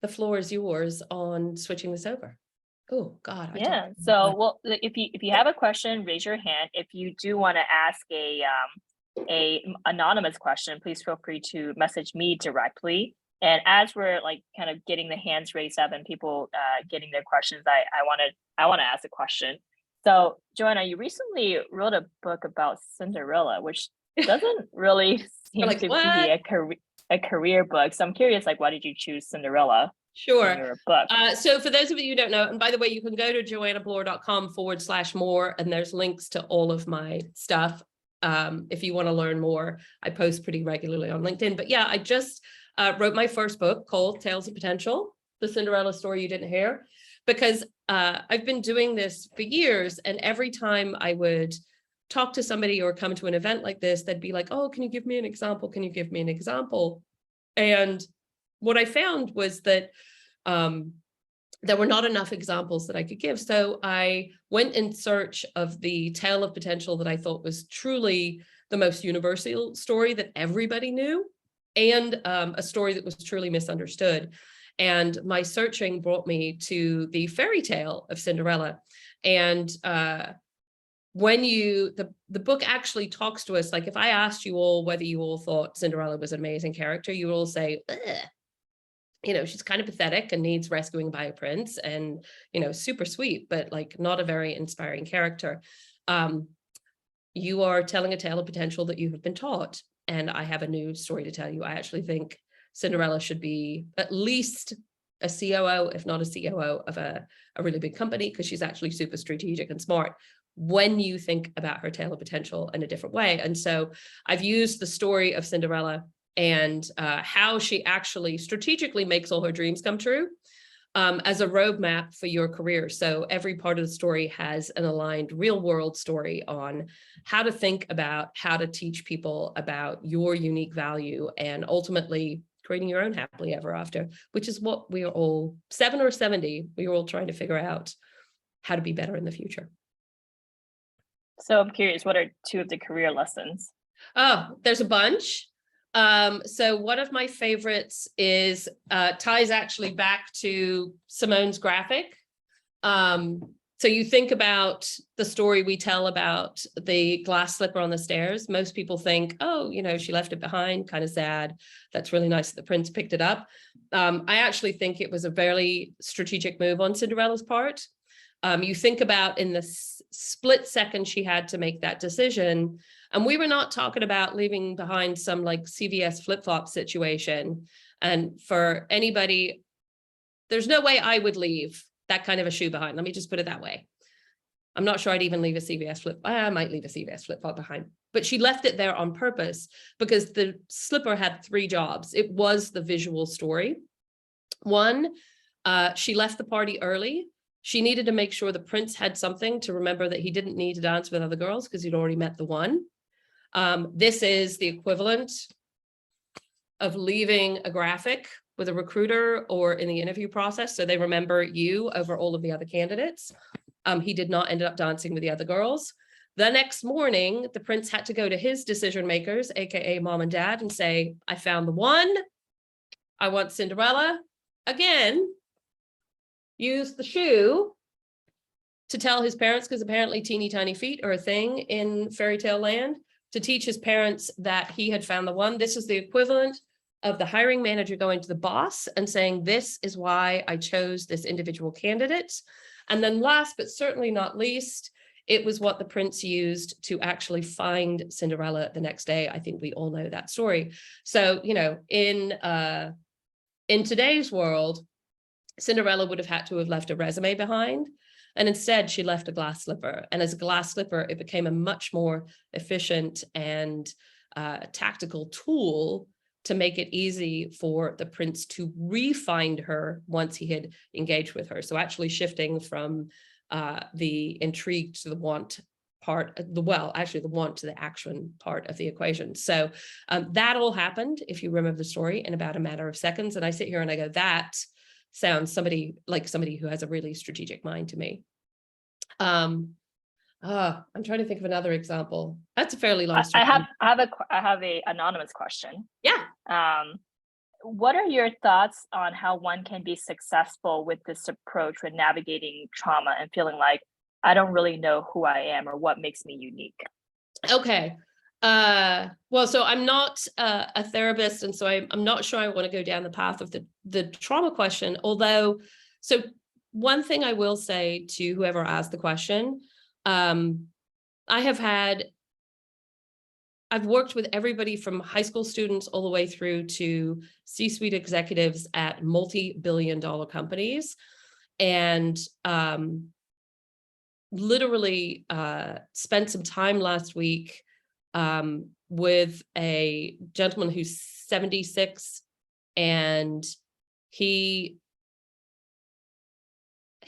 Speaker 2: the floor is yours on switching this over. Oh God.
Speaker 1: Yeah. So, well, if you have a question, raise your hand. If you do want to ask a anonymous question, please feel free to message me directly. And as we're like kind of getting the hands raised up and people getting their questions, I want to ask a question. So, Joanna, you recently wrote a book about Cinderella, which doesn't really seem
Speaker 2: like,
Speaker 1: to
Speaker 2: what?
Speaker 1: be a career book. So I'm curious, like, why did you choose Cinderella
Speaker 2: Sure.
Speaker 1: in your book?
Speaker 2: So for those of you who don't know, and by the way, you can go to joannabloor.com/more, and there's links to all of my stuff. If you want to learn more, I post pretty regularly on LinkedIn. But yeah, I just wrote my first book called Tales of Potential, the Cinderella story you didn't hear, because I've been doing this for years. And every time I would talk to somebody or come to an event like this, they'd be like, oh, can you give me an example? Can you give me an example? And what I found was that there were not enough examples that I could give. So I went in search of the tale of potential that I thought was truly the most universal story that everybody knew, and a story that was truly misunderstood. And my searching brought me to the fairy tale of Cinderella. And when the book actually talks to us, like if I asked you all whether you all thought Cinderella was an amazing character, you would all say, ugh. You know, she's kind of pathetic and needs rescuing by a prince, and, you know, super sweet, but like not a very inspiring character. You are telling a tale of potential that you have been taught. And I have a new story to tell you. I actually think Cinderella should be at least a COO, if not a COO of a really big company, because she's actually super strategic and smart when you think about her tale of potential in a different way. And so I've used the story of Cinderella and how she actually strategically makes all her dreams come true as a roadmap for your career. So every part of the story has an aligned real world story on how to think about how to teach people about your unique value and ultimately creating your own happily ever after, which is what we are all 7 or 70. We are all trying to figure out how to be better in the future.
Speaker 1: So I'm curious, what are 2 of the career lessons?
Speaker 2: Oh, there's a bunch. So one of my favorites is ties actually back to Simone's graphic. So you think about the story we tell about the glass slipper on the stairs. Most people think, oh, you know, she left it behind, kind of sad. That's really nice that the prince picked it up. I actually think it was a very strategic move on Cinderella's part. You think about in the split second she had to make that decision. And we were not talking about leaving behind some like CVS flip-flop situation. And for anybody, there's no way I would leave that kind of a shoe behind. Let me just put it that way. I'm not sure I'd even leave a CVS flip. I might leave a CVS flip-flop behind. But she left it there on purpose because the slipper had 3 jobs. It was the visual story. One, she left the party early. She needed to make sure the prince had something to remember that he didn't need to dance with other girls because he'd already met the one. This is the equivalent of leaving a graphic with a recruiter or in the interview process, so they remember you over all of the other candidates. He did not end up dancing with the other girls. The next morning, the prince had to go to his decision makers, aka mom and dad, and say, I found the one. I want Cinderella. Again, use the shoe to tell his parents, because apparently teeny tiny feet are a thing in fairy tale land, to teach his parents that he had found the one. This is the equivalent of the hiring manager going to the boss and saying, this is why I chose this individual candidate. And then last, but certainly not least, it was what the prince used to actually find Cinderella the next day. I think we all know that story. So, you know, in today's world, Cinderella would have had to have left a resume behind. And instead, she left a glass slipper. And as a glass slipper, it became a much more efficient and tactical tool to make it easy for the prince to re-find her once he had engaged with her. So actually shifting from the intrigue to the want part, the want to the action part of the equation. So that all happened, if you remember the story, in about a matter of seconds. And I sit here and I go, that sounds somebody who has a really strategic mind to me. I'm trying to think of another example. That's a fairly long story.
Speaker 1: I have a anonymous question.
Speaker 2: Yeah.
Speaker 1: What are your thoughts on how one can be successful with this approach when navigating trauma and feeling like I don't really know who I am or what makes me unique?
Speaker 2: Okay. Well, so I'm not a therapist, and so I'm not sure I want to go down the path of the trauma question. Although, so one thing I will say to whoever asked the question, I've worked with everybody from high school students all the way through to C-suite executives at multi-billion-dollar companies, and literally spent some time last week with a gentleman who's 76, and he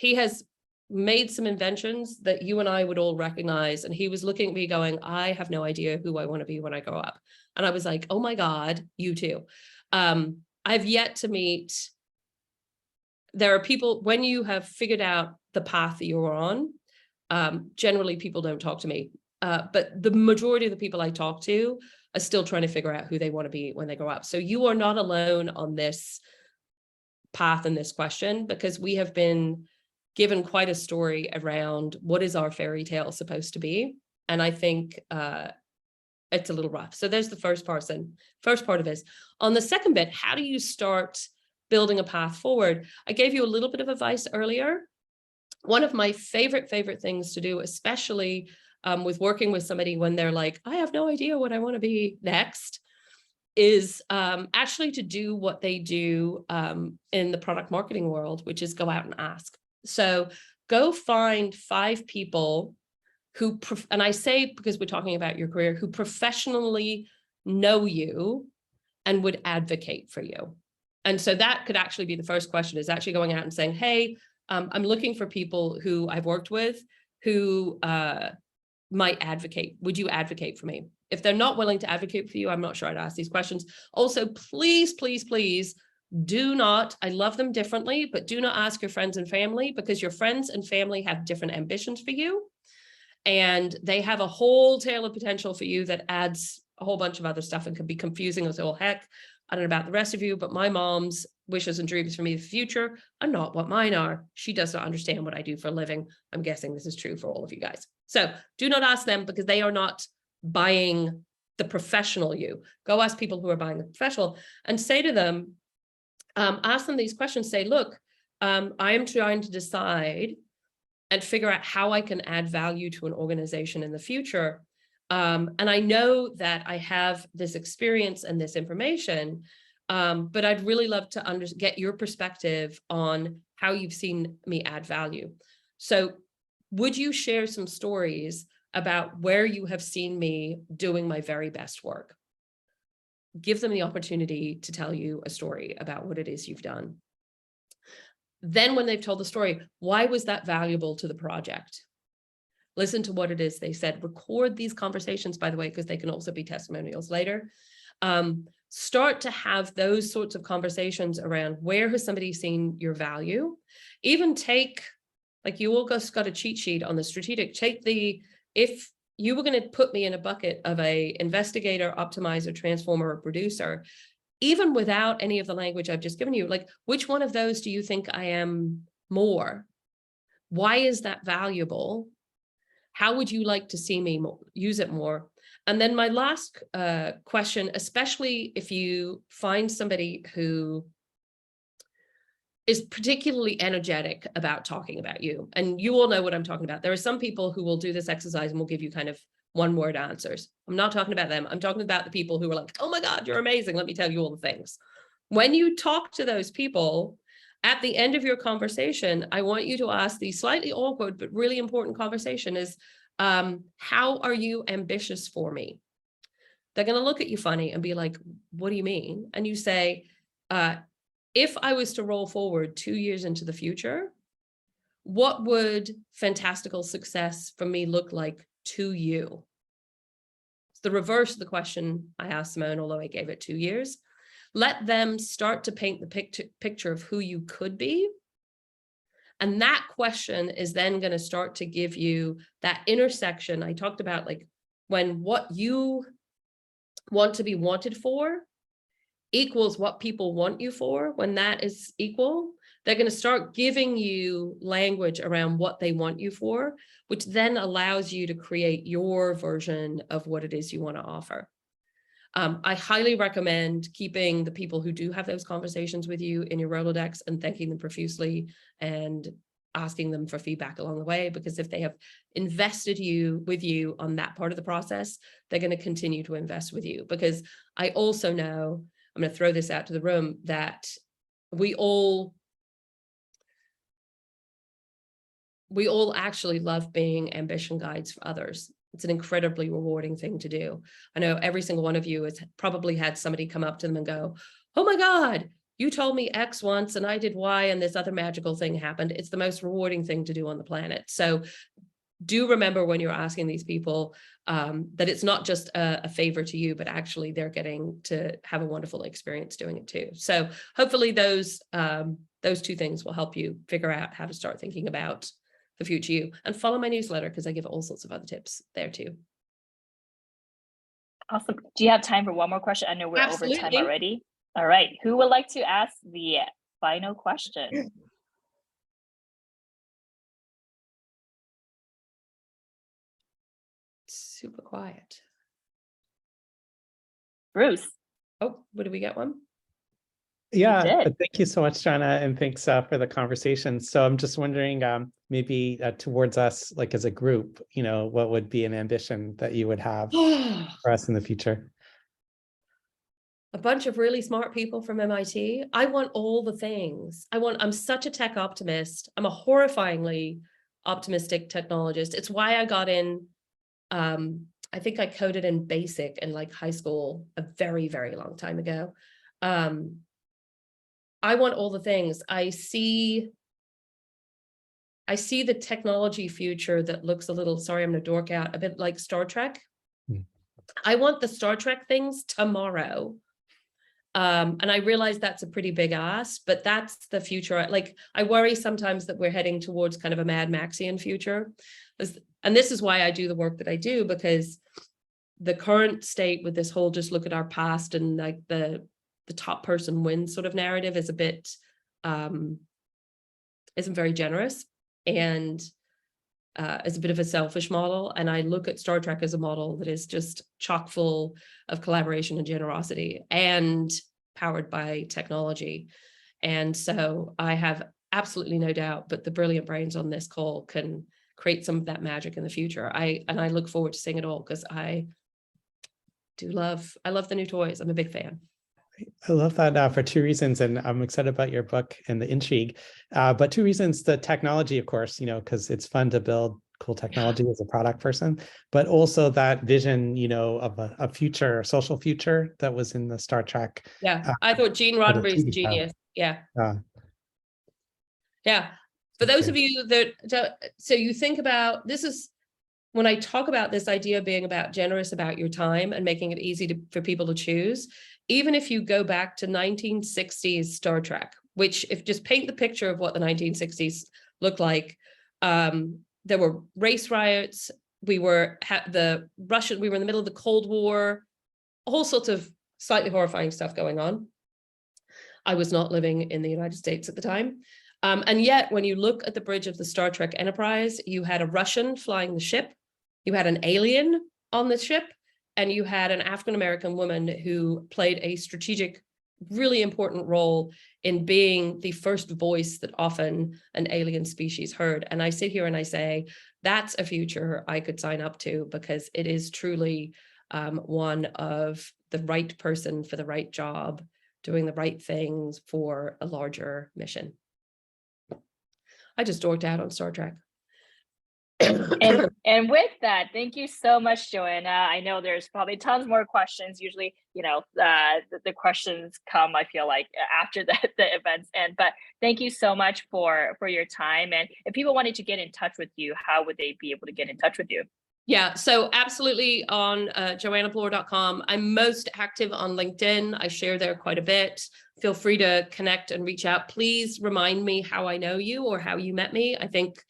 Speaker 2: has made some inventions that you and I would all recognize. And he was looking at me going, I have no idea who I want to be when I grow up. And I was like, oh my God, you too. I've yet to meet, there are people, when you have figured out the path that you're on, generally people don't talk to me. But the majority of the people I talk to are still trying to figure out who they want to be when they grow up. So you are not alone on this path and this question, because we have been given quite a story around what is our fairy tale supposed to be. And I think it's a little rough. So there's the first part of this. On the second bit, how do you start building a path forward? I gave you a little bit of advice earlier. One of my favorite things to do, especially with working with somebody when they're like, I have no idea what I want to be next, is actually to do what they do in the product marketing world, which is go out and ask. So go find 5 people who, and I say because we're talking about your career, who professionally know you and would advocate for you. And so that could actually be the first question, is actually going out and saying, hey, I'm looking for people who I've worked with who might advocate. Would you advocate for me? If they're not willing to advocate for you, I'm not sure I'd ask these questions. Also, please, please, please do not, I love them differently, but do not ask your friends and family, because your friends and family have different ambitions for you. And they have a whole tale of potential for you that adds a whole bunch of other stuff and can be confusing as all heck. I don't know about the rest of you, but my mom's wishes and dreams for me in the future are not what mine are. She does not understand what I do for a living. I'm guessing this is true for all of you guys. So do not ask them, because they are not buying the professional you. Go ask people who are buying the professional and say to them, ask them these questions. Say, look, I am trying to decide and figure out how I can add value to an organization in the future. And I know that I have this experience and this information, but I'd really love to get your perspective on how you've seen me add value. So would you share some stories about where you have seen me doing my very best work? Give them the opportunity to tell you a story about what it is you've done. Then when they've told the story, why was that valuable to the project? Listen to what it is they said. Record these conversations, by the way, because they can also be testimonials later. Start to have those sorts of conversations around where has somebody seen your value. Even take, like you all just got a cheat sheet on the strategic, if you were going to put me in a bucket of a investigator, optimizer, transformer, or producer, even without any of the language I've just given you, like which one of those do you think I am more? Why is that valuable? How would you like to see me use it more? And then my last question, especially if you find somebody who is particularly energetic about talking about you, and you all know what I'm talking about. There are some people who will do this exercise and will give you kind of one-word answers. I'm not talking about them. I'm talking about the people who are like, oh my God, you're amazing. Let me tell you all the things. When you talk to those people, at the end of your conversation, I want you to ask the slightly awkward but really important conversation is, how are you ambitious for me? They're going to look at you funny and be like, what do you mean? And you say, if I was to roll forward 2 years into the future, what would fantastical success for me look like to you? It's the reverse of the question I asked Simone, although I gave it 2 years. Let them start to paint the picture of who you could be. And that question is then going to start to give you that intersection I talked about, like when what you want to be wanted for equals what people want you for. When that is equal, they're going to start giving you language around what they want you for, which then allows you to create your version of what it is you want to offer. I highly recommend keeping the people who do have those conversations with you in your Rolodex and thanking them profusely and asking them for feedback along the way, because if they have invested with you on that part of the process, they're going to continue to invest with you. Because I also know, I'm going to throw this out to the room, that we all actually love being ambition guides for others. It's an incredibly rewarding thing to do. I know every single one of you has probably had somebody come up to them and go, oh my God, you told me X once and I did Y and this other magical thing happened. It's the most rewarding thing to do on the planet. So do remember when you're asking these people that it's not just a favor to you, but actually they're getting to have a wonderful experience doing it too. So hopefully those two things will help you figure out how to start thinking about the future you, and follow my newsletter because I give all sorts of other tips there too.
Speaker 1: Awesome. Do you have time for one more question? I know we're
Speaker 2: Absolutely.
Speaker 1: over time already. All right. Who would like to ask the final question?
Speaker 2: Super quiet.
Speaker 1: Bruce.
Speaker 2: Oh, did we get one?
Speaker 4: Yeah, thank you so much, Joanna, and thanks for the conversation. So I'm just wondering, maybe towards us, like as a group, what would be an ambition that you would have for us in the future?
Speaker 2: A bunch of really smart people from MIT. I want all the things. I'm such a tech optimist. I'm a horrifyingly optimistic technologist. It's why I got in, I think I coded in BASIC in like high school a very, very long time ago. I want all the things. I see the technology future that looks a little, sorry, I'm gonna dork out, a bit like Star Trek. I want the Star Trek things tomorrow. And I realize that's a pretty big ask, but that's the future. Like, I worry sometimes that we're heading towards kind of a Mad Maxian future. And this is why I do the work that I do, because the current state with this whole just look at our past and like the top person wins sort of narrative is a bit, isn't very generous, and is a bit of a selfish model. And I look at Star Trek as a model that is just chock full of collaboration and generosity and powered by technology. And so I have absolutely no doubt, but the brilliant brains on this call can create some of that magic in the future. I look forward to seeing it all, because I love the new toys. I'm a big fan.
Speaker 4: I love that for two reasons, and I'm excited about your book and the intrigue. But two reasons: the technology, of course, because it's fun to build cool technology as a product person, but also that vision, of a future, social future that was in the Star Trek.
Speaker 2: Yeah, I thought Gene Roddenberry's a genius. Yeah. Yeah. For those of you that, so you think about, this is, when I talk about this idea of being generous about your time and making it easy for people to choose, even if you go back to 1960s Star Trek, which if just paint the picture of what the 1960s looked like, there were race riots. We were in the middle of the Cold War, all sorts of slightly horrifying stuff going on. I was not living in the United States at the time. And yet, when you look at the bridge of the Star Trek Enterprise, you had a Russian flying the ship, you had an alien on the ship, and you had an African-American woman who played a strategic, really important role in being the first voice that often an alien species heard. And I sit here and I say, that's a future I could sign up to, because it is truly one of the right person for the right job, doing the right things for a larger mission. I just dorked out on Star Trek.
Speaker 1: And with that, thank you so much, Joanna. I know there's probably tons more questions. Usually, the questions come, I feel like, after the events end. But thank you so much for your time. And if people wanted to get in touch with you, how would they be able to get in touch with you?
Speaker 2: Yeah, so absolutely on joannabloor.com. I'm most active on LinkedIn. I share there quite a bit. Feel free to connect and reach out. Please remind me how I know you or how you met me. I think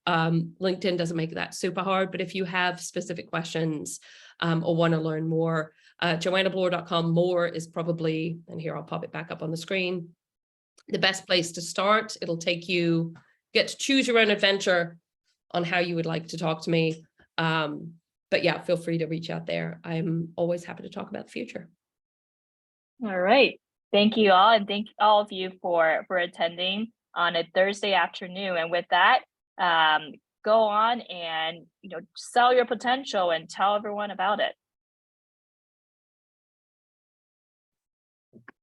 Speaker 2: LinkedIn doesn't make that super hard, but if you have specific questions or want to learn more, joannabloor.com more is probably, and here I'll pop it back up on the screen, the best place to start. It'll take you, get to choose your own adventure on how you would like to talk to me. But yeah, feel free to reach out there. I'm always happy to talk about the future.
Speaker 1: All right. Thank you all. And thank all of you for attending on a Thursday afternoon. And with that, go on and, sell your potential and tell everyone about it.